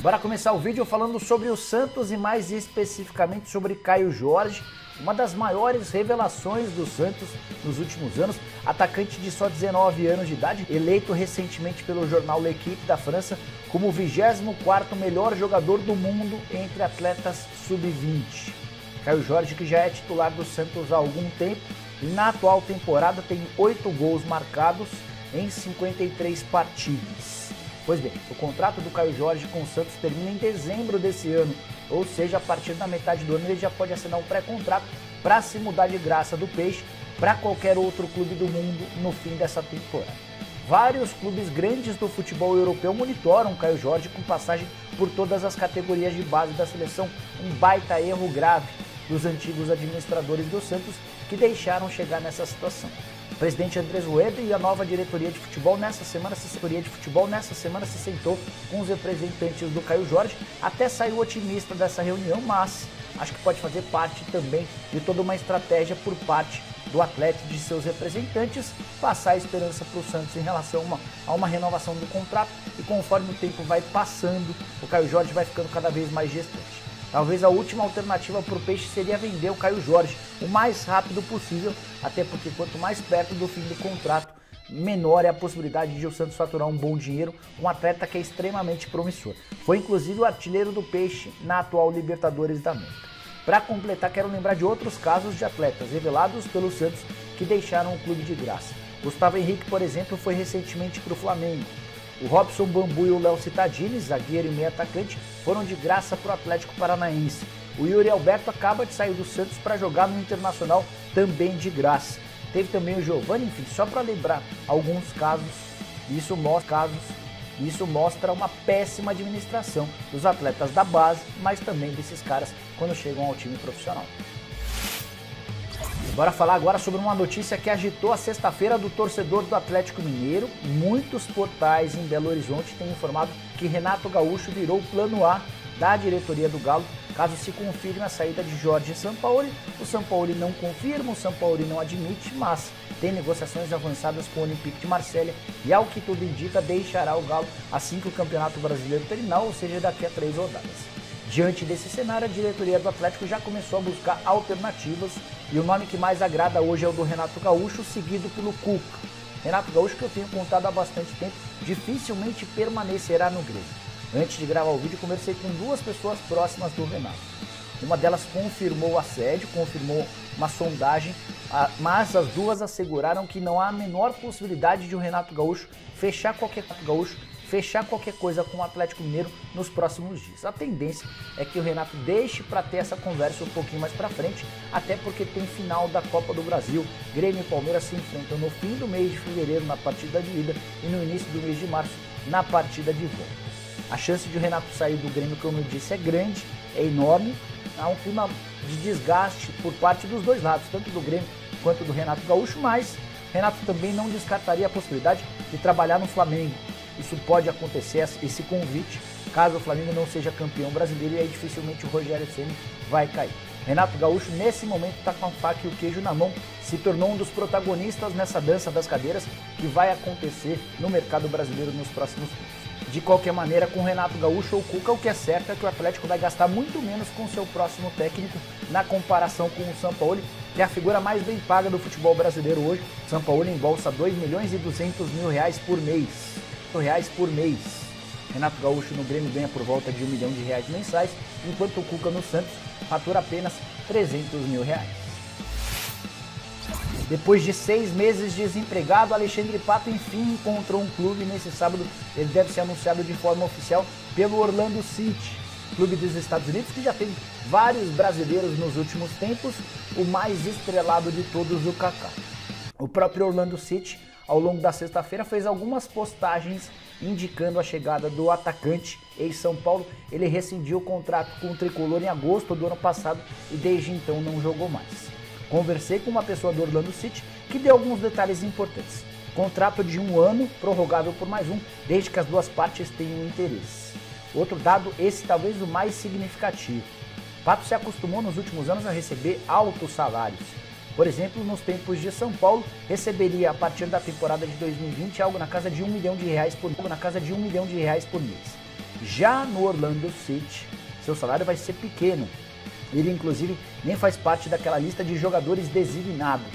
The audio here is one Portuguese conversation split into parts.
Bora começar o vídeo falando sobre o Santos e mais especificamente sobre Caio Jorge, uma das maiores revelações do Santos nos últimos anos, atacante de só 19 anos de idade, eleito recentemente pelo jornal L'Équipe da França como o 24º melhor jogador do mundo entre atletas sub-20. Caio Jorge, que já é titular do Santos há algum tempo e na atual temporada tem 8 gols marcados em 53 partidas. Pois bem, o contrato do Caio Jorge com o Santos termina em dezembro desse ano, ou seja, a partir da metade do ano ele já pode assinar um pré-contrato para se mudar de graça do Peixe para qualquer outro clube do mundo no fim dessa temporada. Vários clubes grandes do futebol europeu monitoram Caio Jorge com passagem por todas as categorias de base da seleção, um baita erro grave dos antigos administradores do Santos que deixaram chegar nessa situação. O presidente Andrés Rueda e a nova diretoria de futebol nessa semana se sentou com os representantes do Caio Jorge, até saiu otimista dessa reunião, mas acho que pode fazer parte também de toda uma estratégia por parte do atleta e de seus representantes, passar a esperança para o Santos em relação a uma renovação do contrato, e conforme o tempo vai passando, o Caio Jorge vai ficando cada vez mais gestante. Talvez a última alternativa para o Peixe seria vender o Caio Jorge o mais rápido possível, até porque quanto mais perto do fim do contrato, menor é a possibilidade de o Santos faturar um bom dinheiro, um atleta que é extremamente promissor. Foi inclusive o artilheiro do Peixe na atual Libertadores da América. Para completar, quero lembrar de outros casos de atletas revelados pelo Santos que deixaram o clube de graça. Gustavo Henrique, por exemplo, foi recentemente para o Flamengo. O Robson Bambu e o Léo Cittadini, zagueiro e meio atacante, foram de graça para o Atlético Paranaense. O Yuri Alberto acaba de sair do Santos para jogar no Internacional, também de graça. Teve também o Giovani, enfim, só para lembrar alguns casos, isso mostra uma péssima administração dos atletas da base, mas também desses caras quando chegam ao time profissional. Bora falar agora sobre uma notícia que agitou a sexta-feira do torcedor do Atlético Mineiro. Muitos portais em Belo Horizonte têm informado que Renato Gaúcho virou o plano A da diretoria do Galo, caso se confirme a saída de Jorge Sampaoli. O Sampaoli não confirma, o Sampaoli não admite, mas tem negociações avançadas com o Olympique de Marselha e, ao que tudo indica, deixará o Galo assim que o Campeonato Brasileiro terminar, ou seja, daqui a 3 rodadas. Diante desse cenário, a diretoria do Atlético já começou a buscar alternativas e o nome que mais agrada hoje é o do Renato Gaúcho, seguido pelo Cuca. Renato Gaúcho, que eu tenho contado há bastante tempo, dificilmente permanecerá no Grêmio. Antes de gravar o vídeo, conversei com 2 pessoas próximas do Renato. Uma delas confirmou o assédio, confirmou uma sondagem, mas as duas asseguraram que não há a menor possibilidade de o Renato Gaúcho fechar qualquer coisa com o Atlético Mineiro nos próximos dias. A tendência é que o Renato deixe para ter essa conversa um pouquinho mais para frente, até porque tem final da Copa do Brasil. Grêmio e Palmeiras se enfrentam no fim do mês de fevereiro na partida de ida e no início do mês de março na partida de volta. A chance de o Renato sair do Grêmio, como eu disse, é grande, é enorme. Há um clima de desgaste por parte dos dois lados, tanto do Grêmio quanto do Renato Gaúcho, mas Renato também não descartaria a possibilidade de trabalhar no Flamengo. Isso pode acontecer, esse convite, caso o Flamengo não seja campeão brasileiro, e aí dificilmente o Rogério Ceni vai cair. Renato Gaúcho, nesse momento, está com a faca e o queijo na mão, se tornou um dos protagonistas nessa dança das cadeiras que vai acontecer no mercado brasileiro nos próximos tempos. De qualquer maneira, com o Renato Gaúcho ou Cuca, o que é certo é que o Atlético vai gastar muito menos com seu próximo técnico na comparação com o Sampaoli, que é a figura mais bem paga do futebol brasileiro hoje. Sampaoli embolsa R$2.200.000 por mês. Renato Gaúcho no Grêmio ganha por volta de R$1 milhão mensais, enquanto o Cuca no Santos fatura apenas R$300.000. Depois de 6 meses desempregado, Alexandre Pato enfim encontrou um clube nesse sábado. Ele deve ser anunciado de forma oficial pelo Orlando City, clube dos Estados Unidos, que já tem vários brasileiros nos últimos tempos, o mais estrelado de todos, o Kaká. O próprio Orlando City, ao longo da sexta-feira, fez algumas postagens indicando a chegada do atacante ex-São Paulo. Ele rescindiu o contrato com o tricolor em agosto do ano passado e desde então não jogou mais. Conversei com uma pessoa do Orlando City que deu alguns detalhes importantes. Contrato de 1 ano, prorrogável por mais 1, desde que as duas partes tenham interesse. Outro dado, esse talvez o mais significativo. Pato se acostumou nos últimos anos a receber altos salários. Por exemplo, nos tempos de São Paulo, receberia a partir da temporada de 2020 algo na casa de R$1 milhão por mês. Já no Orlando City, seu salário vai ser pequeno. Ele, inclusive, nem faz parte daquela lista de jogadores designados.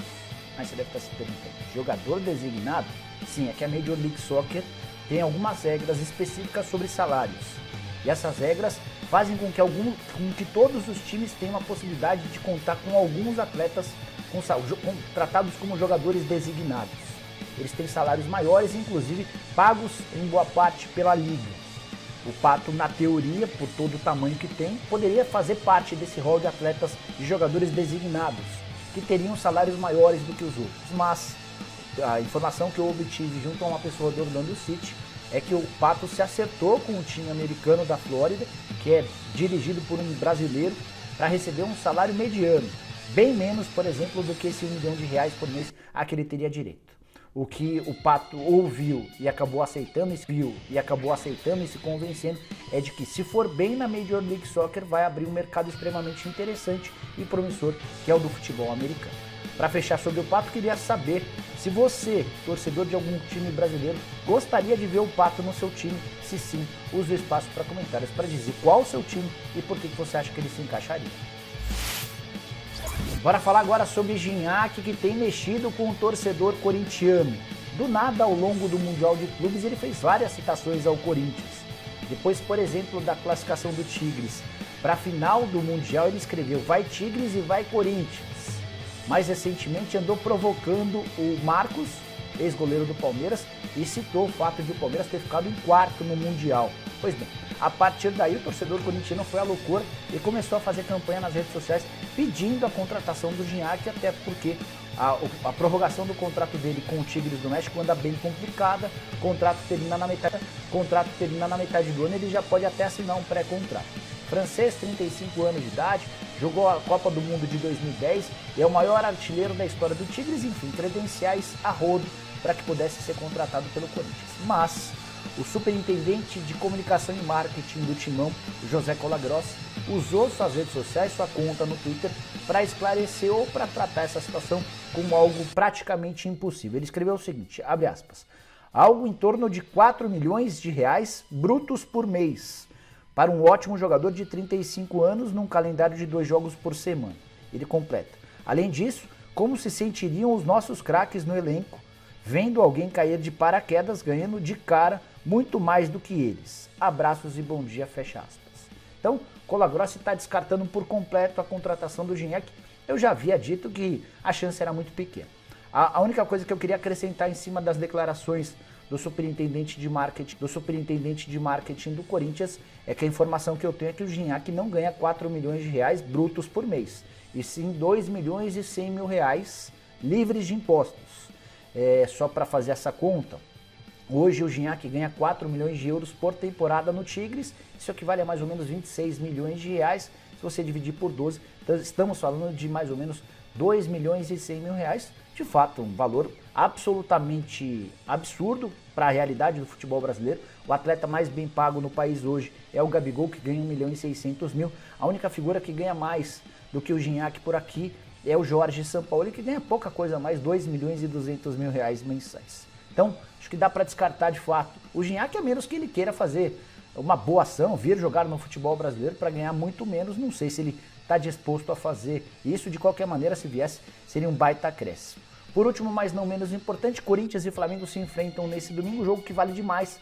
Mas você deve estar se perguntando, jogador designado? Sim, é que a Major League Soccer tem algumas regras específicas sobre salários. E essas regras fazem com que todos os times tenham a possibilidade de contar com alguns atletas tratados como jogadores designados. Eles têm salários maiores, inclusive pagos em boa parte pela liga. O Pato, na teoria, por todo o tamanho que tem, poderia fazer parte desse rol de atletas de jogadores designados, que teriam salários maiores do que os outros. Mas a informação que eu obtive junto a uma pessoa do Orlando City é que o Pato se acertou com o time americano da Flórida, que é dirigido por um brasileiro, para receber um salário mediano, bem menos, por exemplo, do que esse R$1 milhão por mês a que ele teria direito. O que o Pato ouviu e acabou aceitando e se convencendo é de que, se for bem na Major League Soccer, vai abrir um mercado extremamente interessante e promissor, que é o do futebol americano. Para fechar sobre o Pato, queria saber se você, torcedor de algum time brasileiro, gostaria de ver o Pato no seu time. Se sim, use o espaço para comentários para dizer qual o seu time e por que você acha que ele se encaixaria. Bora falar agora sobre Gignac, que tem mexido com o torcedor corintiano. Do nada, ao longo do Mundial de Clubes, ele fez várias citações ao Corinthians. Depois, por exemplo, da classificação do Tigres para a final do Mundial, ele escreveu: vai Tigres e vai Corinthians. Mais recentemente, andou provocando o Marcos, ex-goleiro do Palmeiras, e citou o fato de o Palmeiras ter ficado em quarto no Mundial. Pois bem, a partir daí o torcedor corintiano foi à loucura e começou a fazer campanha nas redes sociais pedindo a contratação do Gignac, até porque a prorrogação do contrato dele com o Tigres do México anda bem complicada. O contrato termina na metade do ano, ele já pode até assinar um pré-contrato. Francês, 35 anos de idade, jogou a Copa do Mundo de 2010 e é o maior artilheiro da história do Tigres, enfim, credenciais a rodo para que pudesse ser contratado pelo Corinthians. Mas o superintendente de comunicação e marketing do Timão, José Colagrossi, usou suas redes sociais, sua conta no Twitter, para esclarecer ou para tratar essa situação como algo praticamente impossível. Ele escreveu o seguinte, abre aspas, algo em torno de 4 milhões de reais brutos por mês, para um ótimo jogador de 35 anos num calendário de 2 jogos por semana. Ele completa. Além disso, como se sentiriam os nossos craques no elenco, vendo alguém cair de paraquedas ganhando de cara muito mais do que eles. Abraços e bom dia, fecha aspas. Então, Colagrossi está descartando por completo a contratação do Gignac. Eu já havia dito que a chance era muito pequena. A única coisa que eu queria acrescentar em cima das declarações do superintendente de marketing do Corinthians é que a informação que eu tenho é que o Gignac não ganha 4 milhões de reais brutos por mês, e sim 2 milhões e 100 mil reais livres de impostos. Só para fazer essa conta, hoje o Gignac ganha 4 milhões de euros por temporada no Tigres, isso equivale a mais ou menos 26 milhões de reais, se você dividir por 12, então estamos falando de mais ou menos 2 milhões e 100 mil reais, de fato um valor absolutamente absurdo para a realidade do futebol brasileiro. O atleta mais bem pago no país hoje é o Gabigol, que ganha 1 milhão e 600 mil, a única figura que ganha mais do que o Gignac por aqui é o Jorge Sampaoli, que ganha pouca coisa mais, 2 milhões e 200 mil reais mensais. Então, acho que dá para descartar de fato o Gignac, a menos que ele queira fazer uma boa ação, vir jogar no futebol brasileiro para ganhar muito menos. Não sei se ele está disposto a fazer isso. De qualquer maneira, se viesse, seria um baita acréscimo. Por último, mas não menos importante, Corinthians e Flamengo se enfrentam nesse domingo, um jogo que vale demais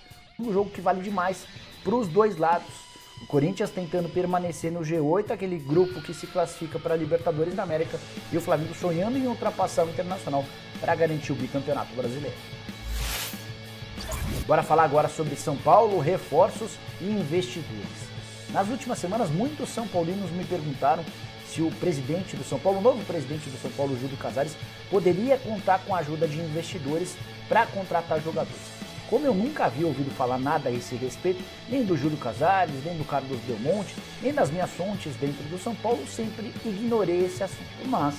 para os dois lados. O Corinthians tentando permanecer no G8, aquele grupo que se classifica para a Libertadores da América, e o Flamengo sonhando em ultrapassar o Internacional para garantir o bicampeonato brasileiro. Bora falar agora sobre São Paulo, reforços e investidores. Nas últimas semanas, muitos são paulinos me perguntaram se o presidente do São Paulo, o novo presidente do São Paulo, Júlio Casares, poderia contar com a ajuda de investidores para contratar jogadores. Como eu nunca havia ouvido falar nada a esse respeito, nem do Júlio Casares, nem do Carlos Belmonte, nem das minhas fontes dentro do São Paulo, sempre ignorei esse assunto. Mas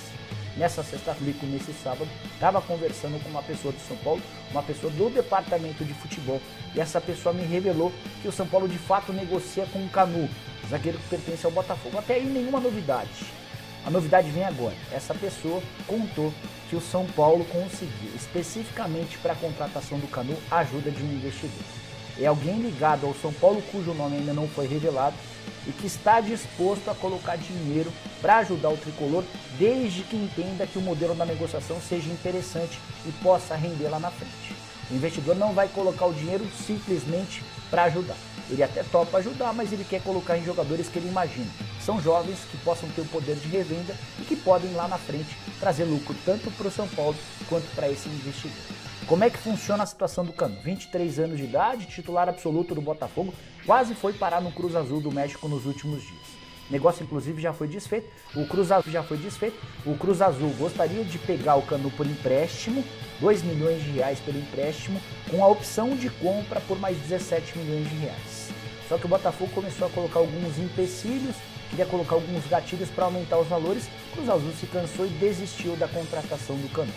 nesse sábado, estava conversando com uma pessoa do São Paulo, uma pessoa do departamento de futebol, e essa pessoa me revelou que o São Paulo de fato negocia com o Canu, zagueiro que pertence ao Botafogo. Até aí nenhuma novidade. A novidade vem agora. Essa pessoa contou que o São Paulo conseguiu, especificamente para a contratação do Canu, a ajuda de um investidor. É alguém ligado ao São Paulo cujo nome ainda não foi revelado e que está disposto a colocar dinheiro para ajudar o tricolor, desde que entenda que o modelo da negociação seja interessante e possa render lá na frente. O investidor não vai colocar o dinheiro simplesmente para ajudar. Ele até topa ajudar, mas ele quer colocar em jogadores que ele imagina. São jovens que possam ter o poder de revenda e que podem lá na frente trazer lucro tanto para o São Paulo quanto para esse investidor. Como é que funciona a situação do Canu? 23 anos de idade, titular absoluto do Botafogo, quase foi parar no Cruz Azul do México nos últimos dias. O negócio inclusive já foi desfeito, o Cruz Azul gostaria de pegar o Canu por empréstimo, 2 milhões de reais pelo empréstimo, com a opção de compra por mais 17 milhões de reais. Só que o Botafogo começou a colocar alguns empecilhos, queria colocar alguns gatilhos para aumentar os valores, o Cruz Azul se cansou e desistiu da contratação do Canu.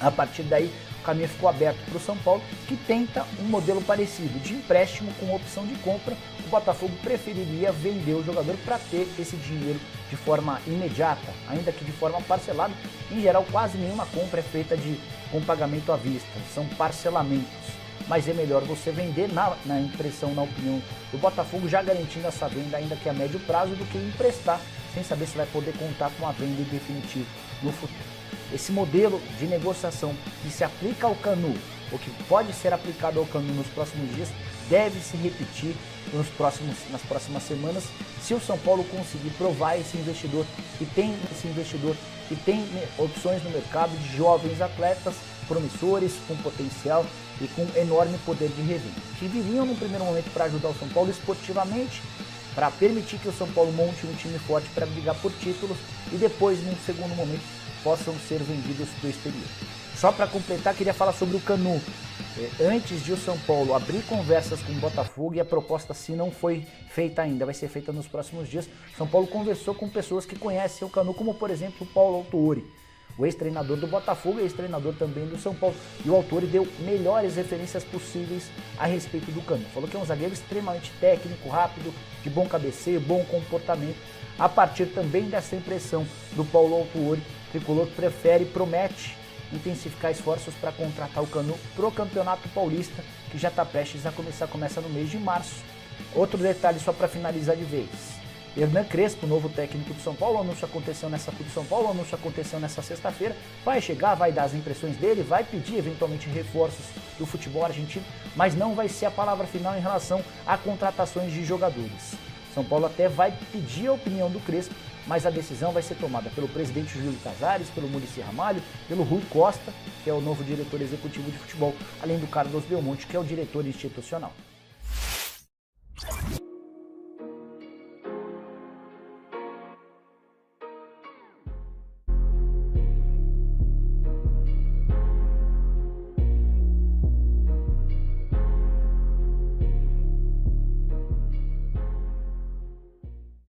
A partir daí, o caminho ficou aberto para o São Paulo, que tenta um modelo parecido, de empréstimo com opção de compra. O Botafogo preferiria vender o jogador para ter esse dinheiro de forma imediata, ainda que de forma parcelada. Em geral, quase nenhuma compra é feita com pagamento à vista, são parcelamentos. Mas é melhor você vender, na impressão, na opinião do Botafogo, já garantindo essa venda, ainda que a médio prazo, do que emprestar, sem saber se vai poder contar com a venda em definitivo no futuro. Esse modelo de negociação que se aplica ao Canu, ou que pode ser aplicado ao Canu nos próximos dias, deve se repetir nas próximas semanas, se o São Paulo conseguir provar esse investidor que tem opções no mercado de jovens atletas promissores, com potencial e com enorme poder de revenda, que viriam no primeiro momento para ajudar o São Paulo esportivamente, para permitir que o São Paulo monte um time forte para brigar por títulos e depois, num segundo momento, possam ser vendidos para o exterior. Só para completar, queria falar sobre o Canu. Antes de o São Paulo abrir conversas com o Botafogo, e a proposta se não foi feita ainda, vai ser feita nos próximos dias, São Paulo conversou com pessoas que conhecem o Canu, como por exemplo o Paulo Autuori, o ex-treinador do Botafogo e ex-treinador também do São Paulo. E o Autuori deu melhores referências possíveis a respeito do Canu. Falou que é um zagueiro extremamente técnico, rápido, de bom cabeceio, bom comportamento. A partir também dessa impressão do Paulo Autuori, o tricolor prefere e promete intensificar esforços para contratar o Canu para o Campeonato Paulista, que já está prestes a começa no mês de março. Outro detalhe só para finalizar de vez. Hernan Crespo, novo técnico do São Paulo, o anúncio aconteceu nessa sexta-feira, vai chegar, vai dar as impressões dele, vai pedir eventualmente reforços do futebol argentino, mas não vai ser a palavra final em relação a contratações de jogadores. São Paulo até vai pedir a opinião do Crespo, mas a decisão vai ser tomada pelo presidente Júlio Casares, pelo Muricy Ramalho, pelo Rui Costa, que é o novo diretor executivo de futebol, além do Carlos Belmonte, que é o diretor institucional.